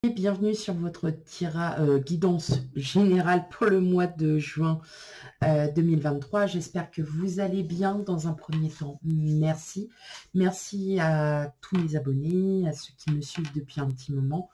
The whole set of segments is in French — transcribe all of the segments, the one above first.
Bienvenue sur votre guidance générale pour le mois de juin 2023. J'espère que vous allez bien dans un premier temps. Merci. Merci à tous mes abonnés, à ceux qui me suivent depuis un petit moment.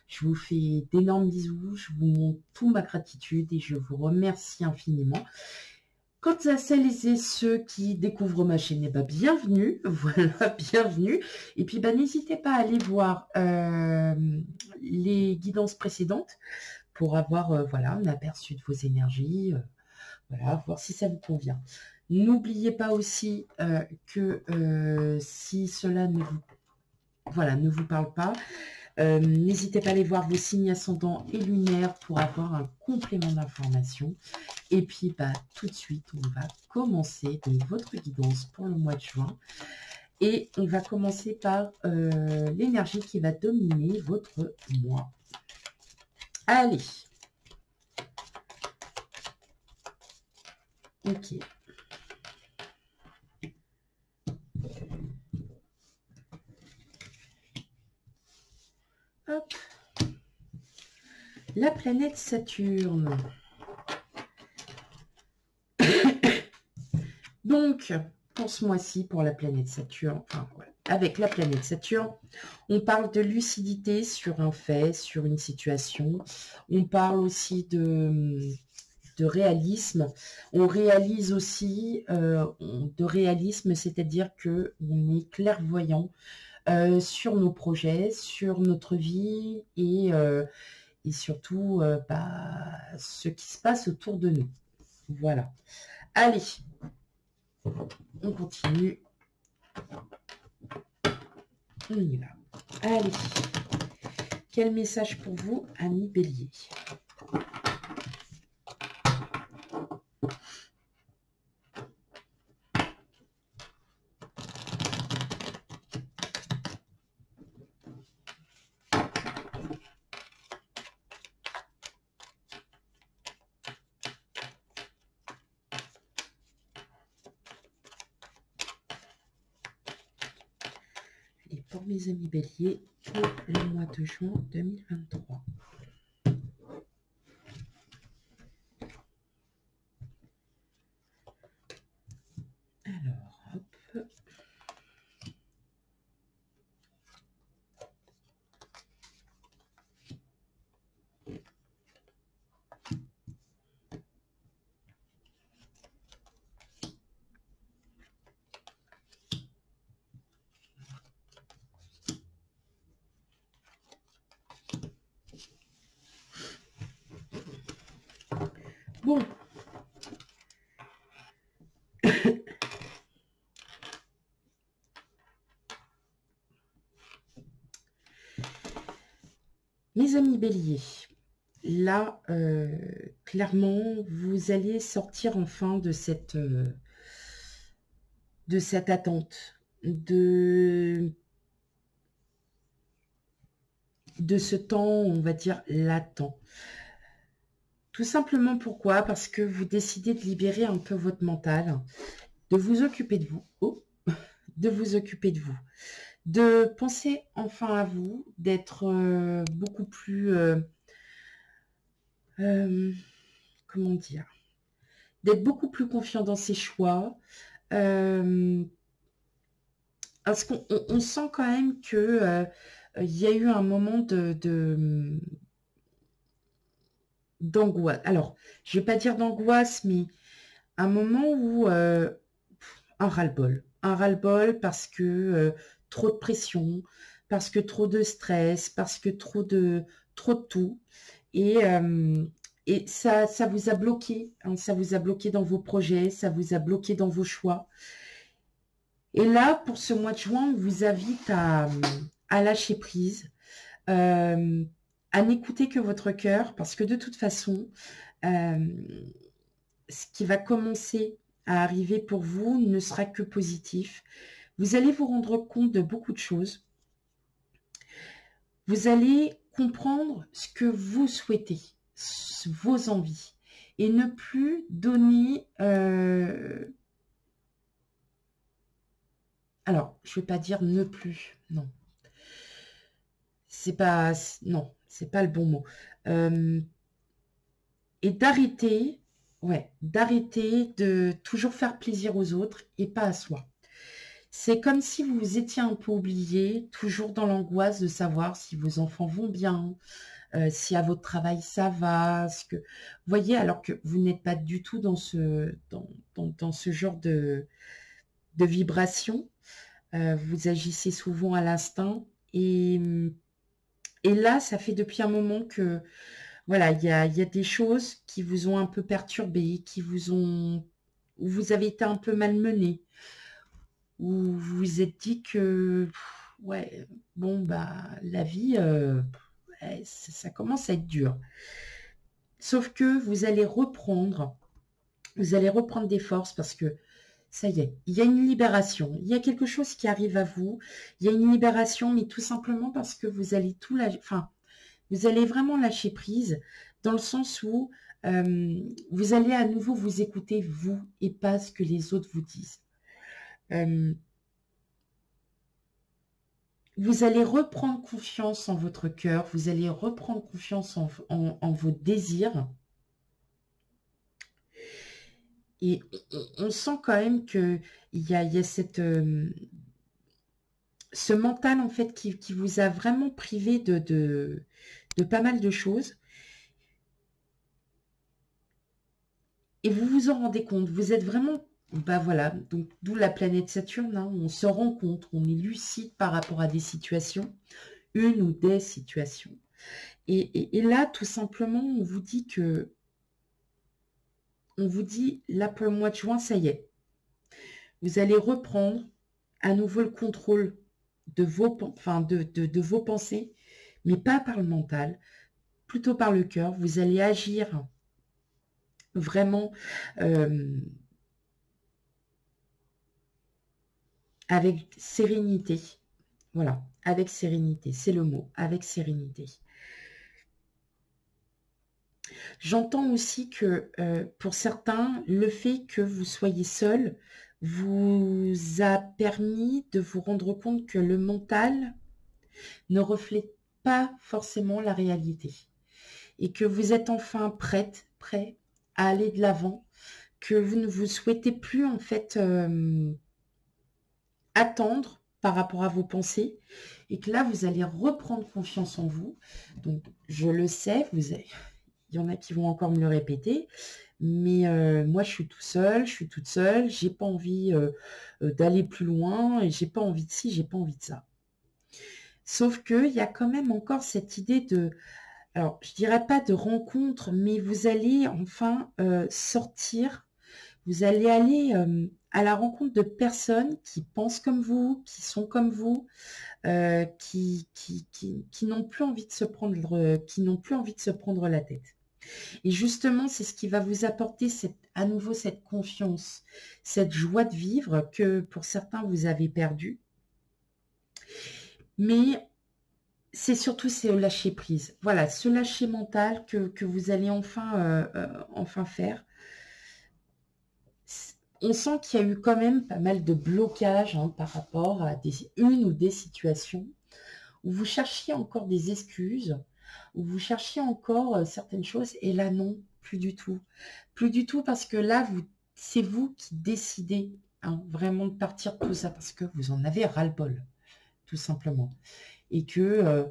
Je vous fais d'énormes bisous, je vous montre toute ma gratitude et je vous remercie infiniment. Quant à celles et ceux qui découvrent ma chaîne, bienvenue, voilà, bienvenue. Et puis, n'hésitez pas à aller voir les guidances précédentes pour avoir voilà, un aperçu de vos énergies, voilà, voir si ça vous convient. N'oubliez pas aussi que si cela ne vous, voilà, ne vous parle pas, n'hésitez pas à aller voir vos signes ascendants et lunaires pour avoir un complément d'information. Et puis, tout de suite, on va commencer donc, votre guidance pour le mois de juin. Et on va commencer par l'énergie qui va dominer votre mois. Allez. Ok. Hop. La planète Saturne. Donc, pour ce mois-ci, pour la planète Saturne, enfin, voilà, avec la planète Saturne, on parle de lucidité sur un fait, sur une situation. On parle aussi de réalisme. On réalise aussi de réalisme, c'est-à-dire que on est clairvoyant sur nos projets, sur notre vie et surtout ce qui se passe autour de nous. Voilà. Allez, on continue. On y va. Allez. Quel message pour vous, amis Bélier? Et pour mes amis Bélier, pour le mois de juin 2023. Alors, hop. Bon. Mes amis Bélier, là, clairement, vous allez sortir enfin de cette attente, de ce temps, on va dire, latent. Tout simplement pourquoi? Parce que vous décidez de libérer un peu votre mental, de vous occuper de vous, de vous occuper de vous, de penser enfin à vous, d'être beaucoup plus, comment dire, d'être beaucoup plus confiant dans ses choix, parce qu'on sent quand même que il y a eu un moment d'angoisse. Alors, je vais pas dire d'angoisse, mais un moment où un ras-le-bol. Un ras-le-bol parce que trop de pression, parce que trop de stress, parce que trop de tout. Et ça vous a bloqué. Hein, ça vous a bloqué dans vos projets, ça vous a bloqué dans vos choix. Et là, pour ce mois de juin, on vous invite à lâcher prise, à n'écouter que votre cœur, parce que de toute façon, ce qui va commencer à arriver pour vous ne sera que positif. Vous allez vous rendre compte de beaucoup de choses. Vous allez comprendre ce que vous souhaitez, vos envies, et ne plus donner... Alors, je ne vais pas dire ne plus, non. C'est pas... Non, c'est pas le bon mot. Et d'arrêter, ouais, d'arrêter de toujours faire plaisir aux autres et pas à soi. C'est comme si vous vous étiez un peu oublié, toujours dans l'angoisse de savoir si vos enfants vont bien, si à votre travail ça va, vous voyez, alors que vous n'êtes pas du tout dans dans ce genre de vibration. Vous agissez souvent à l'instinct et là, ça fait depuis un moment que, voilà, il y a des choses qui vous ont un peu perturbé, où vous avez été un peu malmené, où vous vous êtes dit que, ouais, bon, bah, la vie, ouais, ça commence à être dur. Sauf que vous allez reprendre des forces parce que ça y est, il y a une libération, il y a quelque chose qui arrive à vous, il y a une libération, mais tout simplement parce que vous allez vous allez vraiment lâcher prise dans le sens où vous allez à nouveau vous écouter vous et pas ce que les autres vous disent. Vous allez reprendre confiance en votre cœur, vous allez reprendre confiance en vos désirs. Et on sent quand même qu'il y a ce mental en fait qui vous a vraiment privé de pas mal de choses. Et vous vous en rendez compte, vous êtes vraiment, bah voilà, donc d'où la planète Saturne, hein, on se rend compte, on est lucide par rapport à des situations, une ou des situations. Et là, tout simplement, on vous dit, là pour le mois de juin, ça y est, vous allez reprendre à nouveau le contrôle de vos pensées, mais pas par le mental, plutôt par le cœur. Vous allez agir vraiment avec sérénité. Voilà, avec sérénité, c'est le mot, avec sérénité. J'entends aussi que pour certains, le fait que vous soyez seul vous a permis de vous rendre compte que le mental ne reflète pas forcément la réalité et que vous êtes enfin prêt à aller de l'avant, que vous ne vous souhaitez plus en fait attendre par rapport à vos pensées et que là vous allez reprendre confiance en vous. Donc je le sais, il y en a qui vont encore me le répéter, mais moi je suis je suis toute seule, j'ai pas envie d'aller plus loin et j'ai pas envie de ci, j'ai pas envie de ça. Sauf qu'il y a quand même encore cette idée de, alors je dirais pas de rencontre, mais vous allez enfin sortir, vous allez aller à la rencontre de personnes qui pensent comme vous, qui sont comme vous, qui n'ont plus envie de se prendre la tête. Et justement, c'est ce qui va vous apporter à nouveau cette confiance, cette joie de vivre que pour certains vous avez perdu. Mais c'est surtout ce lâcher prise. Voilà, ce lâcher mental que vous allez enfin faire. On sent qu'il y a eu quand même pas mal de blocages par rapport à une ou des situations où vous cherchiez encore des excuses, où vous cherchiez encore certaines choses, et là non, plus du tout. Plus du tout parce que là, c'est vous qui décidez vraiment de partir de tout ça, parce que vous en avez ras-le-bol, tout simplement. Et que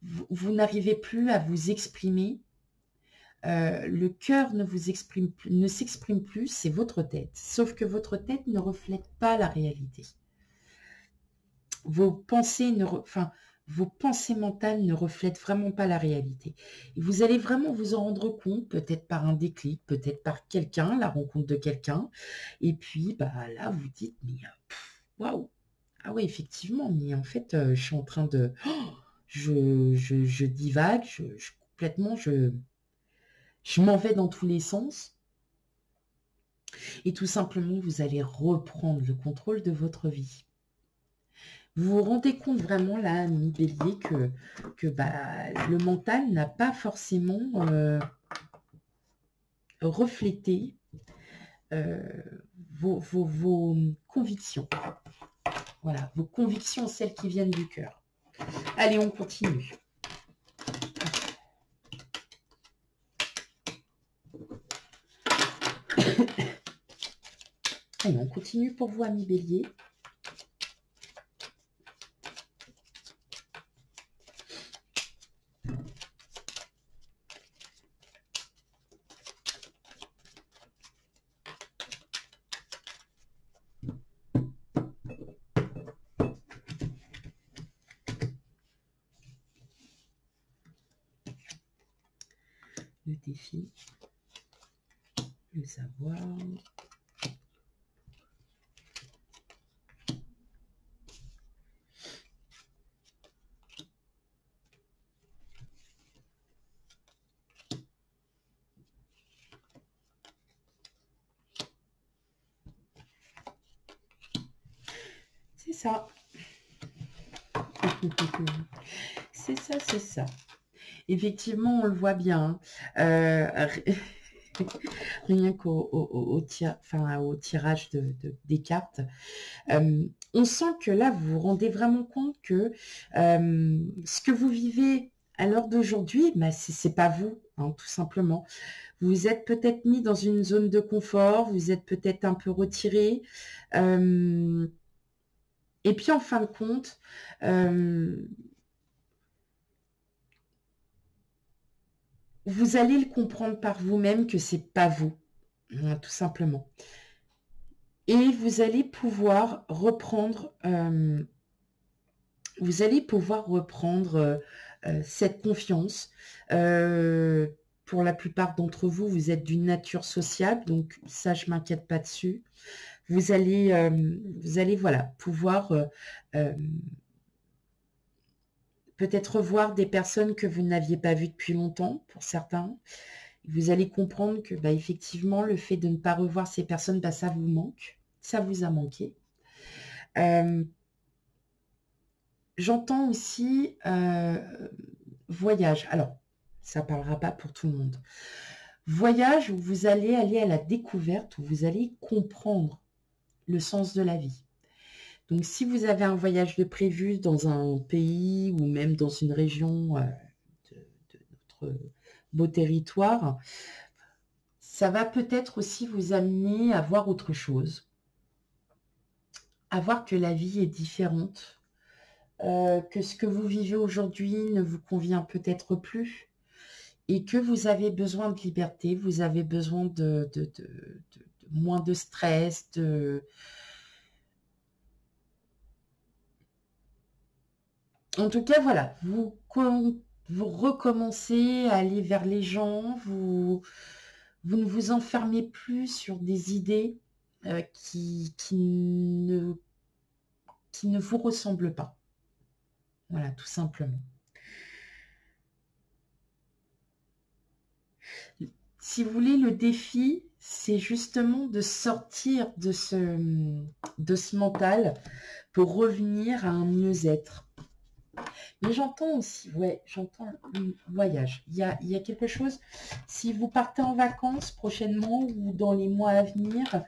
vous n'arrivez plus à vous exprimer. Le cœur ne s'exprime plus, c'est votre tête. Sauf que votre tête ne reflète pas la réalité. Vos pensées mentales ne reflètent vraiment pas la réalité. Et vous allez vraiment vous en rendre compte, peut-être par un déclic, peut-être par quelqu'un, la rencontre de quelqu'un. Et puis, bah là, vous dites, mais waouh, ah ouais, effectivement, mais en fait, je suis en train de... Oh, je divague, complètement, je m'en vais dans tous les sens. Et tout simplement, vous allez reprendre le contrôle de votre vie. Vous vous rendez compte vraiment, là, mi-bélier, que le mental n'a pas forcément reflété vos convictions. Voilà, vos convictions, celles qui viennent du cœur. Allez, on continue. Allez, on continue pour vous, amis Bélier. Le défi, le savoir. C'est ça. C'est ça, c'est ça. Effectivement, on le voit bien. Rien qu'au tirage des cartes. On sent que là, vous vous rendez vraiment compte que ce que vous vivez à l'heure d'aujourd'hui, bah, c'est pas vous, hein, tout simplement. Vous êtes peut-être mis dans une zone de confort, vous êtes peut-être un peu retiré. Et puis, en fin de compte, vous allez le comprendre par vous-même que c'est pas vous, hein, tout simplement. Et vous allez pouvoir reprendre, cette confiance. Pour la plupart d'entre vous, vous êtes d'une nature sociable, donc ça, je ne m'inquiète pas dessus. Vous allez voilà, pouvoir peut-être revoir des personnes que vous n'aviez pas vues depuis longtemps, pour certains. Vous allez comprendre que, bah, effectivement, le fait de ne pas revoir ces personnes, bah, ça vous manque. Ça vous a manqué. J'entends aussi voyage. Alors, ça ne parlera pas pour tout le monde. Voyage où vous allez aller à la découverte, où vous allez comprendre le sens de la vie. Donc, si vous avez un voyage de prévu dans un pays ou même dans une région de notre beau territoire, ça va peut-être aussi vous amener à voir autre chose, à voir que la vie est différente, que ce que vous vivez aujourd'hui ne vous convient peut-être plus et que vous avez besoin de liberté, vous avez besoin de moins de stress, En tout cas, voilà, vous recommencez à aller vers les gens, vous ne vous enfermez plus sur des idées qui ne vous ressemblent pas. Voilà, tout simplement. Si vous voulez, le défi, c'est justement de sortir de ce mental pour revenir à un mieux-être. Mais j'entends aussi, ouais, j'entends le voyage. Il y a quelque chose, si vous partez en vacances prochainement ou dans les mois à venir,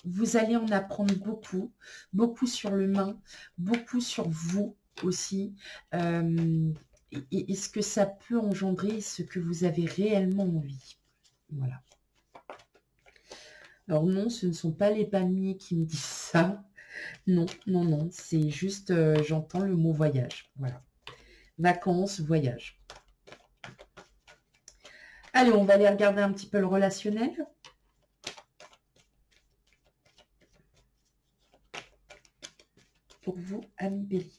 vous allez en apprendre beaucoup, beaucoup sur l'humain, beaucoup sur vous aussi, et ce que ça peut engendrer, ce que vous avez réellement envie. Voilà. Alors non, ce ne sont pas les palmiers qui me disent ça. Non, non, non, c'est juste, j'entends le mot voyage. Voilà. Vacances, voyage. Allez, on va aller regarder un petit peu le relationnel. Pour vous, amis Bélier.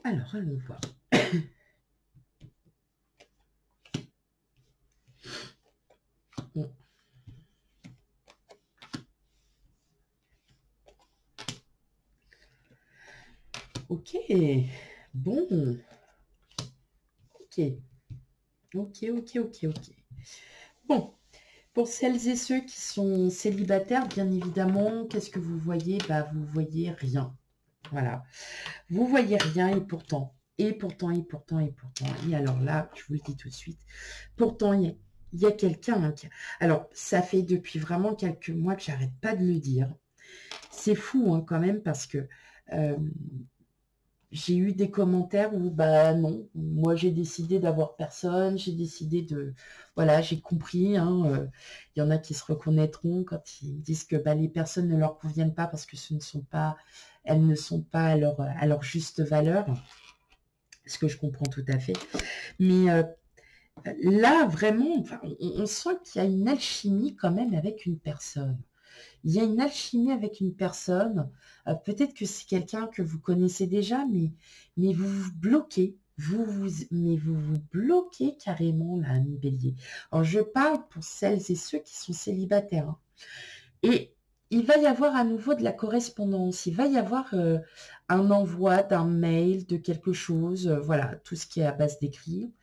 Alors, allons voir. Bon. Ok, bon. Ok. Ok. Bon, pour celles et ceux qui sont célibataires, bien évidemment, qu'est-ce que vous voyez? Bah, vous voyez rien. Voilà. Vous voyez rien et pourtant, et alors là, je vous le dis tout de suite, pourtant, il y a quelqu'un. Alors, ça fait depuis vraiment quelques mois que j'arrête pas de le dire. C'est fou hein, quand même parce que j'ai eu des commentaires où, bah non, moi j'ai décidé d'avoir personne, j'ai décidé de... Voilà, j'ai compris, hein, y en a qui se reconnaîtront quand ils disent que bah, les personnes ne leur conviennent pas parce que ce ne sont pas, elles ne sont pas à leur juste valeur, ce que je comprends tout à fait. Mais là, vraiment, enfin, on sent qu'il y a une alchimie quand même avec une personne. Il y a une alchimie avec une personne. Peut-être que c'est quelqu'un que vous connaissez déjà, mais vous vous bloquez. Mais vous vous bloquez carrément, là, ami Bélier. Alors, je parle pour celles et ceux qui sont célibataires. Hein. Et il va y avoir à nouveau de la correspondance. Il va y avoir un envoi d'un mail, de quelque chose. Voilà, tout ce qui est à base d'écrit.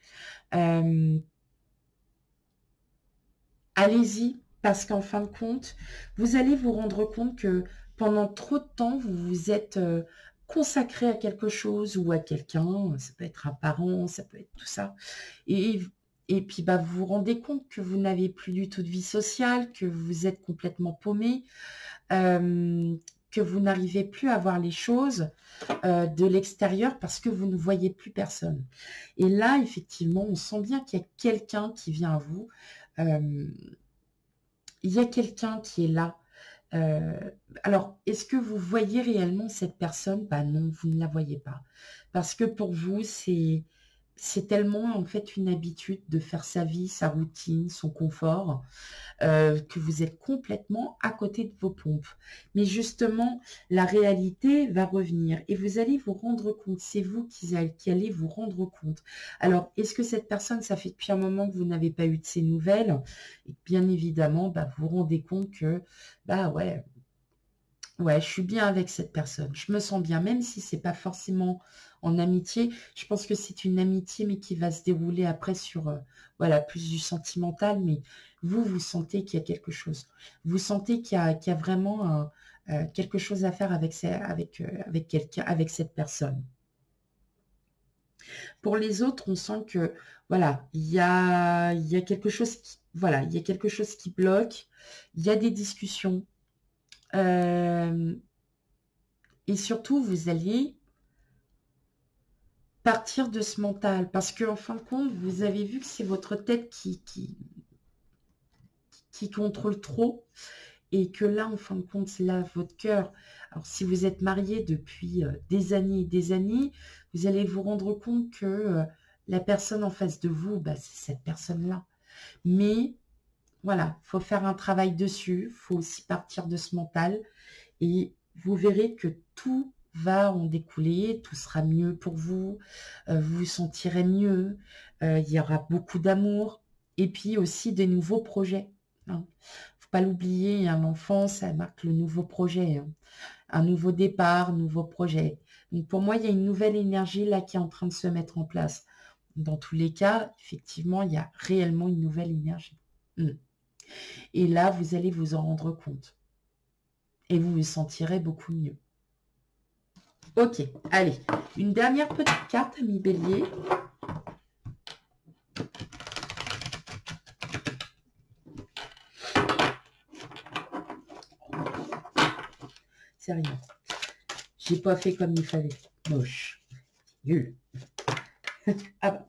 Allez-y, parce qu'en fin de compte, vous allez vous rendre compte que pendant trop de temps, vous vous êtes consacré à quelque chose ou à quelqu'un. Ça peut être un parent, ça peut être tout ça. Et puis, bah, vous vous rendez compte que vous n'avez plus du tout de vie sociale, que vous êtes complètement paumé, que vous n'arrivez plus à voir les choses de l'extérieur parce que vous ne voyez plus personne. Et là, effectivement, on sent bien qu'il y a quelqu'un qui vient à vous. Il y a quelqu'un qui est là. Alors, est-ce que vous voyez réellement cette personne? Bah non, vous ne la voyez pas. Parce que pour vous, c'est tellement en fait une habitude de faire sa vie, sa routine, son confort, que vous êtes complètement à côté de vos pompes. Mais justement, la réalité va revenir et vous allez vous rendre compte, c'est vous qui allez vous rendre compte. Alors, est-ce que cette personne, ça fait depuis un moment que vous n'avez pas eu de ses nouvelles? Et bien évidemment, bah, vous vous rendez compte que, bah ouais, je suis bien avec cette personne. Je me sens bien, même si c'est pas forcément en amitié. Je pense que c'est une amitié, mais qui va se dérouler après sur, voilà, plus du sentimental. Mais vous, vous sentez qu'il y a quelque chose. Vous sentez qu'il y a vraiment quelque chose à faire avec, avec quelqu'un, avec cette personne. Pour les autres, on sent que, voilà, il y a quelque chose qui, voilà, il y a quelque chose qui bloque. Il y a des discussions. Et surtout, vous alliez partir de ce mental. Parce que en fin de compte, vous avez vu que c'est votre tête qui contrôle trop. Et que là, en fin de compte, c'est là votre cœur. Alors, si vous êtes marié depuis des années et des années, vous allez vous rendre compte que la personne en face de vous, bah, c'est cette personne-là. Mais voilà, il faut faire un travail dessus. Il faut aussi partir de ce mental. Et vous verrez que tout va en découler, tout sera mieux pour vous, vous vous sentirez mieux, il y aura beaucoup d'amour, et puis aussi des nouveaux projets. Hein. Faut pas l'oublier, un enfant, ça marque le nouveau projet, hein. Un nouveau départ, un nouveau projet. Donc pour moi, il y a une nouvelle énergie là qui est en train de se mettre en place. Dans tous les cas, effectivement, il y a réellement une nouvelle énergie. Et là, vous allez vous en rendre compte. Et vous vous sentirez beaucoup mieux. Ok, allez. Une dernière petite carte, ami Bélier. C'est rien. J'ai pas fait comme il fallait. Moche. Nul. Ah bah.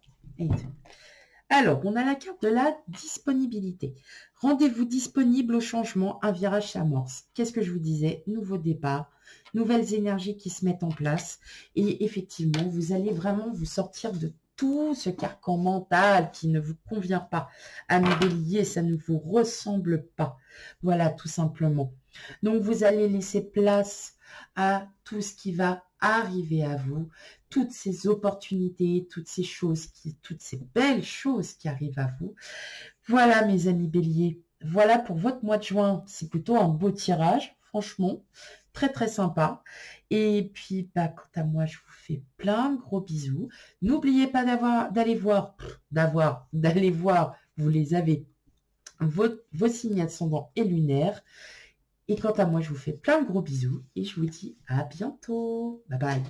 Alors, on a la carte de la disponibilité. Rendez-vous disponible au changement, un virage s'amorce. Qu'est-ce que je vous disais? Nouveau départ, nouvelles énergies qui se mettent en place. Et effectivement, vous allez vraiment vous sortir de tout ce carcan mental qui ne vous convient pas. Ami Bélier, ça ne vous ressemble pas. Voilà, tout simplement. Donc, vous allez laisser place à tout ce qui va arriver à vous, toutes ces opportunités, toutes ces choses, toutes ces belles choses qui arrivent à vous. Voilà, mes amis Bélier. Voilà pour votre mois de juin. C'est plutôt un beau tirage, franchement. Très, très sympa. Et puis, bah, quant à moi, je vous fais plein de gros bisous. N'oubliez pas d'aller voir, vous les avez, vos signes ascendants et lunaires. Et quant à moi, je vous fais plein de gros bisous et je vous dis à bientôt. Bye bye.